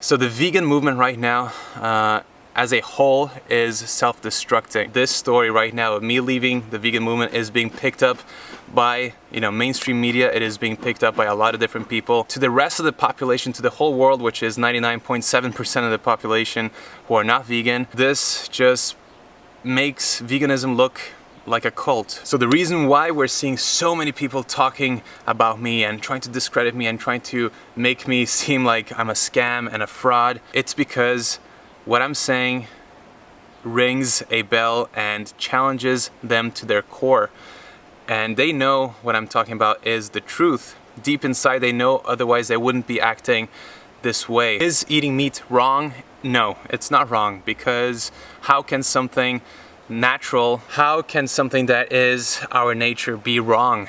So the vegan movement right now, as a whole, is self-destructing. This story right now of me leaving the vegan movement is being picked up by, mainstream media. It is being picked up by a lot of different people. To the rest of the population, to the whole world, which is 99.7% of the population who are not vegan, this just makes veganism look like a cult. So the reason why we're seeing so many people talking about me and trying to discredit me and trying to make me seem like I'm a scam and a fraud, it's because what I'm saying rings a bell and challenges them to their core. And they know what I'm talking about is the truth. Deep inside they know, otherwise they wouldn't be acting this way. Is eating meat wrong? No, it's not wrong, because how can something natural, how can something that is our nature be wrong?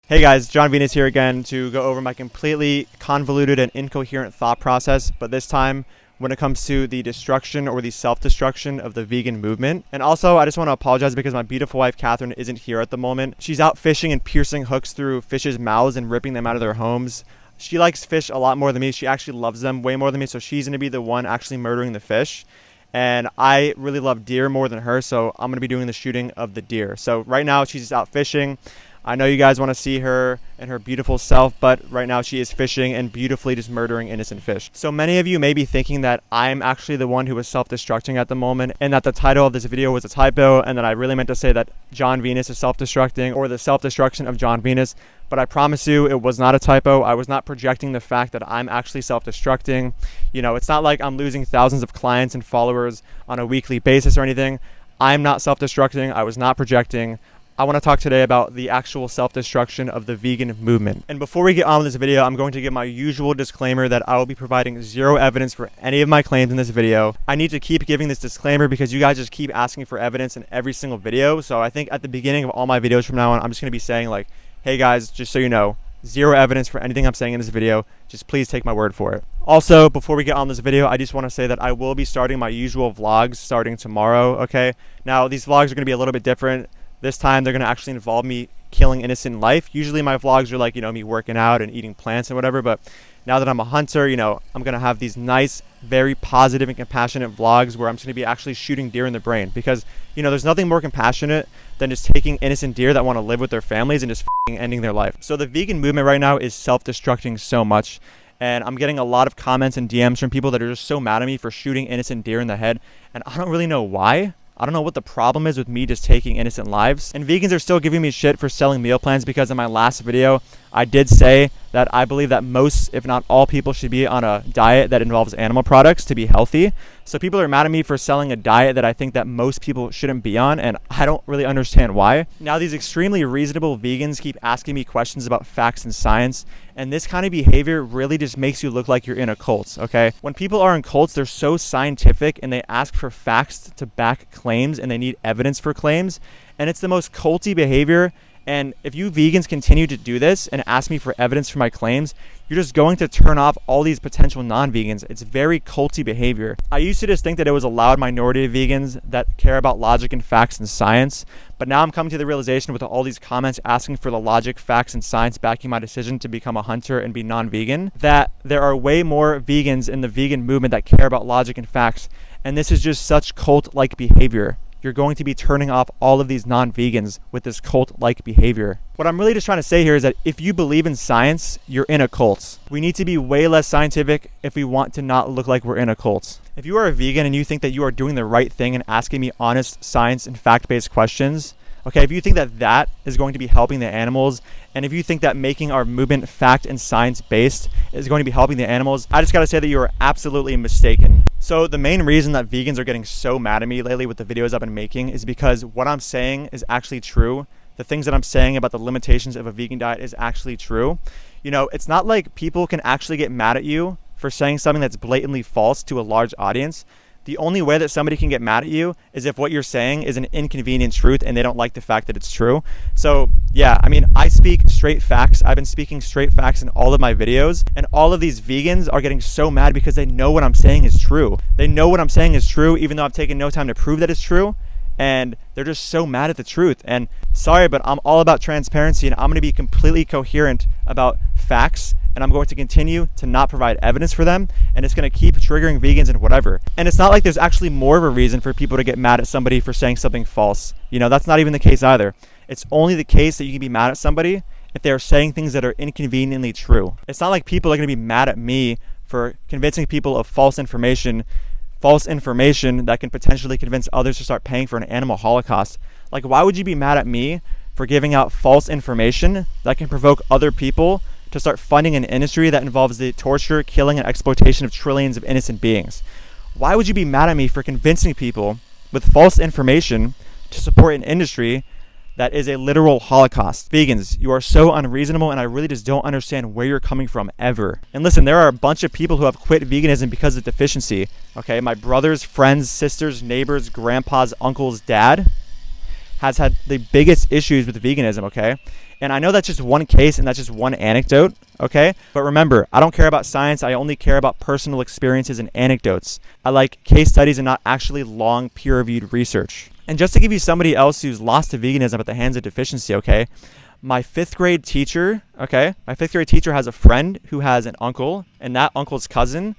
Hey guys, John Venus here again to go over my completely convoluted and incoherent thought process, but this time when it comes to the destruction or the self-destruction of the vegan movement. And also, I just want to apologize because my beautiful wife, Catherine, isn't here at the moment. She's out fishing and piercing hooks through fish's mouths and ripping them out of their homes. She likes fish a lot more than me. She actually loves them way more than me, so she's going to be the one actually murdering the fish. And I really love deer more than her, so I'm going to be doing the shooting of the deer. So right now, she's just out fishing. I know you guys want to see her and her beautiful self, but right now she is fishing and beautifully just murdering innocent fish. So many of you may be thinking that I'm actually the one who is self-destructing at the moment, and that the title of this video was a typo, and that I really meant to say that John Venus is self-destructing, or the self-destruction of John Venus. But I promise you it was not a typo. I was not projecting the fact that I'm actually self-destructing. It's not like I'm losing thousands of clients and followers on a weekly basis or anything. I'm not self-destructing. I was not projecting. I want to talk today about the actual self-destruction of the vegan movement. And before we get on with this video, I'm going to give my usual disclaimer that I will be providing zero evidence for any of my claims in this video. I need to keep giving this disclaimer because you guys just keep asking for evidence in every single video. So I think at the beginning of all my videos from now on, I'm just going to be saying like, hey guys, just so you know, zero evidence for anything I'm saying in this video. Just please take my word for it. Also, before we get on this video, I just want to say that I will be starting my usual vlogs starting tomorrow, okay? Now, these vlogs are going to be a little bit different. This time, they're going to actually involve me killing innocent life. Usually, my vlogs are like, me working out and eating plants and whatever. But now that I'm a hunter, I'm going to have these nice, very positive and compassionate vlogs where I'm just going to be actually shooting deer in the brain. Because, there's nothing more compassionate than just taking innocent deer that want to live with their families and just ending their life. So the vegan movement right now is self-destructing so much. And I'm getting a lot of comments and DMs from people that are just so mad at me for shooting innocent deer in the head. And I don't really know why. I don't know what the problem is with me just taking innocent lives. And vegans are still giving me shit for selling meal plans because in my last video, I did say that I believe that most, if not all people should be on a diet that involves animal products to be healthy. So people are mad at me for selling a diet that I think that most people shouldn't be on, and I don't really understand why. Now, these extremely reasonable vegans keep asking me questions about facts and science, and this kind of behavior really just makes you look like you're in a cult, okay? When people are in cults, they're so scientific and they ask for facts to back claims and they need evidence for claims, and it's the most culty behavior. And if you vegans continue to do this and ask me for evidence for my claims, you're just going to turn off all these potential non-vegans. It's very culty behavior. I used to just think that it was a loud minority of vegans that care about logic and facts and science. But now I'm coming to the realization with all these comments asking for the logic, facts, and science backing my decision to become a hunter and be non-vegan, that there are way more vegans in the vegan movement that care about logic and facts. And this is just such cult-like behavior. You're going to be turning off all of these non-vegans with this cult-like behavior. What I'm really just trying to say here is that if you believe in science, you're in a cult. We need to be way less scientific if we want to not look like we're in a cult. If you are a vegan and you think that you are doing the right thing and asking me honest science and fact-based questions, okay, if you think that that is going to be helping the animals, and if you think that making our movement fact and science-based is going to be helping the animals, I just gotta say that you are absolutely mistaken. So the main reason that vegans are getting so mad at me lately with the videos I've been making is because what I'm saying is actually true. The things that I'm saying about the limitations of a vegan diet is actually true. It's not like people can actually get mad at you for saying something that's blatantly false to a large audience. The only way that somebody can get mad at you is if what you're saying is an inconvenient truth and they don't like the fact that it's true. So yeah, I speak straight facts. I've been speaking straight facts in all of my videos, and all of these vegans are getting so mad because they know what I'm saying is true. They know what I'm saying is true, even though I've taken no time to prove that it's true. and they're just so mad at the truth. And sorry, but I'm all about transparency, and I'm going to be completely coherent about facts, and I'm going to continue to not provide evidence for them, and it's going to keep triggering vegans and whatever. And it's not like there's actually more of a reason for people to get mad at somebody for saying something false. That's not even the case either. It's only the case that you can be mad at somebody if they're saying things that are inconveniently true. It's not like people are going to be mad at me for convincing people of false information that can potentially convince others to start paying for an animal holocaust. Like, why would you be mad at me for giving out false information that can provoke other people to start funding an industry that involves the torture, killing, and exploitation of trillions of innocent beings? Why would you be mad at me for convincing people with false information to support an industry that is a literal holocaust? Vegans, you are so unreasonable, and I really just don't understand where you're coming from ever. And listen, there are a bunch of people who have quit veganism because of deficiency, okay? My brothers, friends, sisters, neighbors, grandpa's, uncle's dad has had the biggest issues with veganism, okay? And I know that's just one case and that's just one anecdote, okay? But remember, I don't care about science. I only care about personal experiences and anecdotes. I like case studies and not actually long peer-reviewed research. And just to give you somebody else who's lost to veganism at the hands of deficiency, okay? My fifth grade teacher has a friend who has an uncle, and that uncle's cousin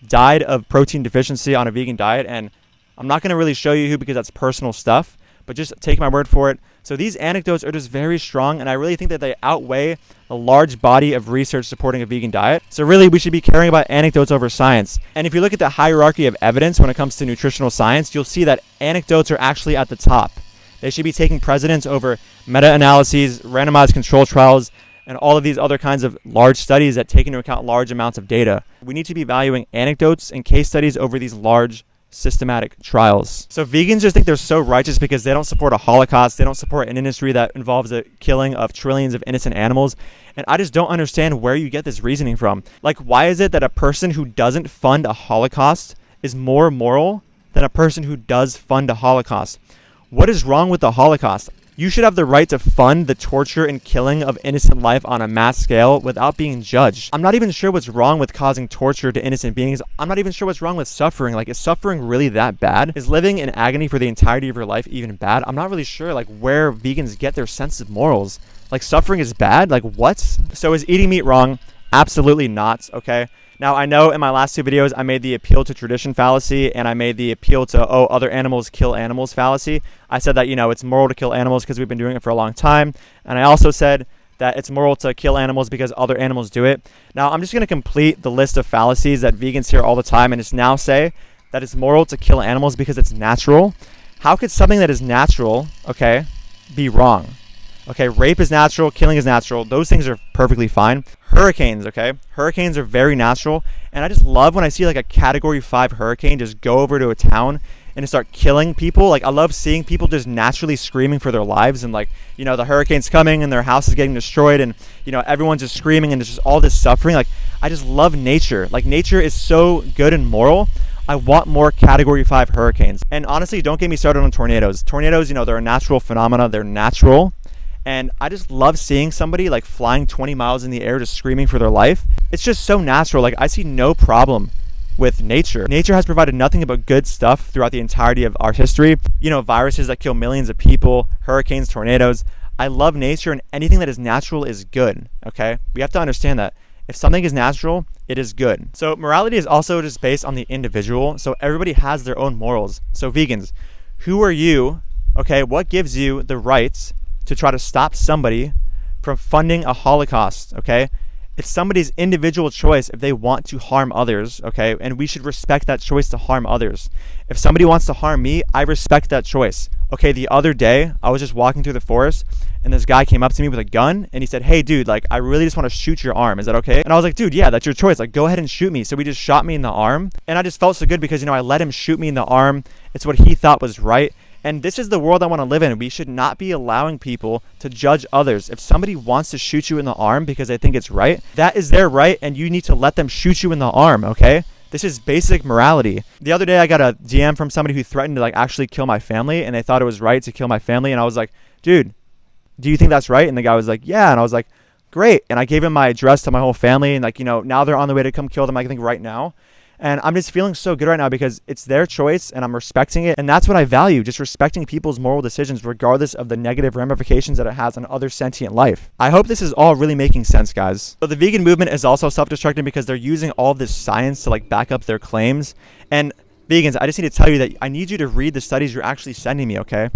died of protein deficiency on a vegan diet. And I'm not going to really show you who because that's personal stuff, but just take my word for it. So these anecdotes are just very strong, and I really think that they outweigh a large body of research supporting a vegan diet. So really, we should be caring about anecdotes over science. And if you look at the hierarchy of evidence when it comes to nutritional science, you'll see that anecdotes are actually at the top. They should be taking precedence over meta-analyses, randomized control trials, and all of these other kinds of large studies that take into account large amounts of data. We need to be valuing anecdotes and case studies over these large systematic trials. So vegans just think they're so righteous because they don't support a holocaust. They don't support an industry that involves the killing of trillions of innocent animals. And I just don't understand where you get this reasoning from. Like, why is it that a person who doesn't fund a holocaust is more moral than a person who does fund a holocaust? What is wrong with the Holocaust? You should have the right to fund the torture and killing of innocent life on a mass scale without being judged. I'm not even sure what's wrong with causing torture to innocent beings. I'm not even sure what's wrong with suffering. Like, is suffering really that bad? Is living in agony for the entirety of your life even bad? I'm not really sure, like, where vegans get their sense of morals. Like, suffering is bad? Like, what? So is eating meat wrong? Absolutely not, okay? Now, I know in my last two videos, I made the appeal to tradition fallacy, and I made the appeal to, other animals kill animals fallacy. I said that, it's moral to kill animals because we've been doing it for a long time. And I also said that it's moral to kill animals because other animals do it. Now, I'm just going to complete the list of fallacies that vegans hear all the time, and just now say that it's moral to kill animals because it's natural. How could something that is natural, okay, be wrong? Okay, rape is natural, killing is natural. Those things are perfectly fine. Hurricanes, okay? Hurricanes are very natural. And I just love when I see like a category 5 hurricane just go over to a town and just start killing people. Like, I love seeing people just naturally screaming for their lives. And like, the hurricane's coming and their house is getting destroyed. And, everyone's just screaming and there's just all this suffering. Like, I just love nature. Like, nature is so good and moral. I want more category 5 hurricanes. And honestly, don't get me started on tornadoes. Tornadoes, they're a natural phenomena. They're natural. And I just love seeing somebody like flying 20 miles in the air just screaming for their life. It's just so natural. Like, I see no problem with nature. Nature has provided nothing but good stuff throughout the entirety of our history. Viruses that kill millions of people, hurricanes, tornadoes. I love nature, and anything that is natural is good, okay? We have to understand that. If something is natural, it is good. So morality is also just based on the individual. So everybody has their own morals. So vegans, who are you, okay? What gives you the rights to try to stop somebody from funding a holocaust, okay? It's somebody's individual choice if they want to harm others, okay? And we should respect that choice to harm others. If somebody wants to harm me, I respect that choice. Okay, the other day, I was just walking through the forest, and this guy came up to me with a gun, and he said, "Hey, dude, like, I really just want to shoot your arm. Is that okay?" And I was like, "Dude, yeah, that's your choice. Like, go ahead and shoot me." So he just shot me in the arm, and I just felt so good because, I let him shoot me in the arm. It's what he thought was right. And this is the world I want to live in. We should not be allowing people to judge others. If somebody wants to shoot you in the arm because they think it's right, that is their right, and you need to let them shoot you in the arm, okay? This is basic morality. The other day, I got a DM from somebody who threatened to, like, actually kill my family, and they thought it was right to kill my family. And I was like, "Dude, do you think that's right?" And the guy was like, "Yeah." And I was like, "Great." And I gave him my address to my whole family, and, like, now they're on the way to come kill them, I think, right now. And I'm just feeling so good right now because it's their choice and I'm respecting it. And that's what I value, just respecting people's moral decisions regardless of the negative ramifications that it has on other sentient life. I hope this is all really making sense, guys. So the vegan movement is also self-destructing because they're using all this science to like back up their claims. And vegans, I just need to tell you that I need you to read the studies you're actually sending me, okay?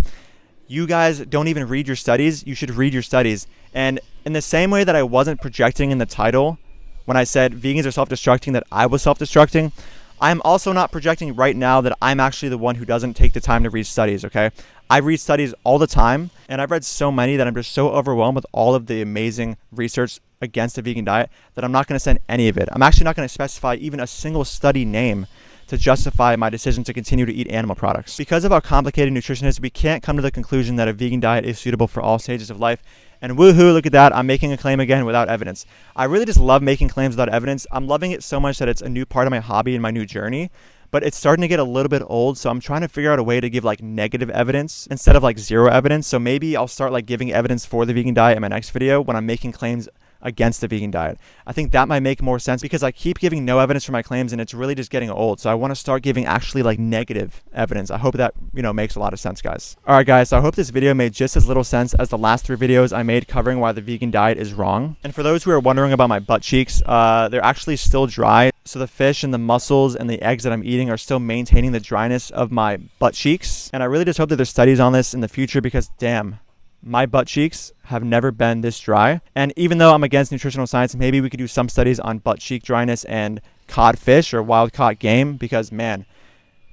You guys don't even read your studies. You should read your studies. And in the same way that I wasn't projecting in the title when I said vegans are self-destructing that I was self-destructing, I'm also not projecting right now that I'm actually the one who doesn't take the time to read studies, okay? I read studies all the time, and I've read so many that I'm just so overwhelmed with all of the amazing research against the vegan diet that I'm not going to send any of it. I'm actually not going to specify even a single study name to justify my decision to continue to eat animal products. Because of how complicated nutrition is, we can't come to the conclusion that a vegan diet is suitable for all stages of life. And woohoo, look at that, I'm making a claim again without evidence. I really just love making claims without evidence. I'm loving it so much that it's a new part of my hobby and my new journey. But it's starting to get a little bit old, so I'm trying to figure out a way to give like negative evidence instead of like zero evidence. So maybe I'll start like giving evidence for the vegan diet in my next video when I'm making claims against the vegan diet. I think that might make more sense because I keep giving no evidence for my claims and it's really just getting old. So I want to start giving actually like negative evidence. I hope that, makes a lot of sense, guys. All right, guys. So I hope this video made just as little sense as the last 3 videos I made covering why the vegan diet is wrong. And for those who are wondering about my butt cheeks, they're actually still dry. So the fish and the mussels and the eggs that I'm eating are still maintaining the dryness of my butt cheeks. And I really just hope that there's studies on this in the future because damn, my butt cheeks have never been this dry. And even though I'm against nutritional science, maybe we could do some studies on butt cheek dryness and codfish or wild caught game because, man,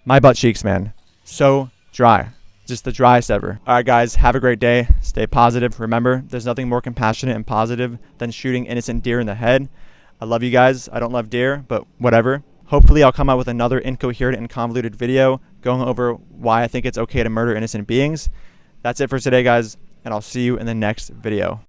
my butt cheeks, man, so dry. Just the driest ever. All right, guys, have a great day. Stay positive. Remember, there's nothing more compassionate and positive than shooting innocent deer in the head. I love you guys. I don't love deer, but whatever. Hopefully, I'll come out with another incoherent and convoluted video going over why I think it's okay to murder innocent beings. That's it for today, guys. And I'll see you in the next video.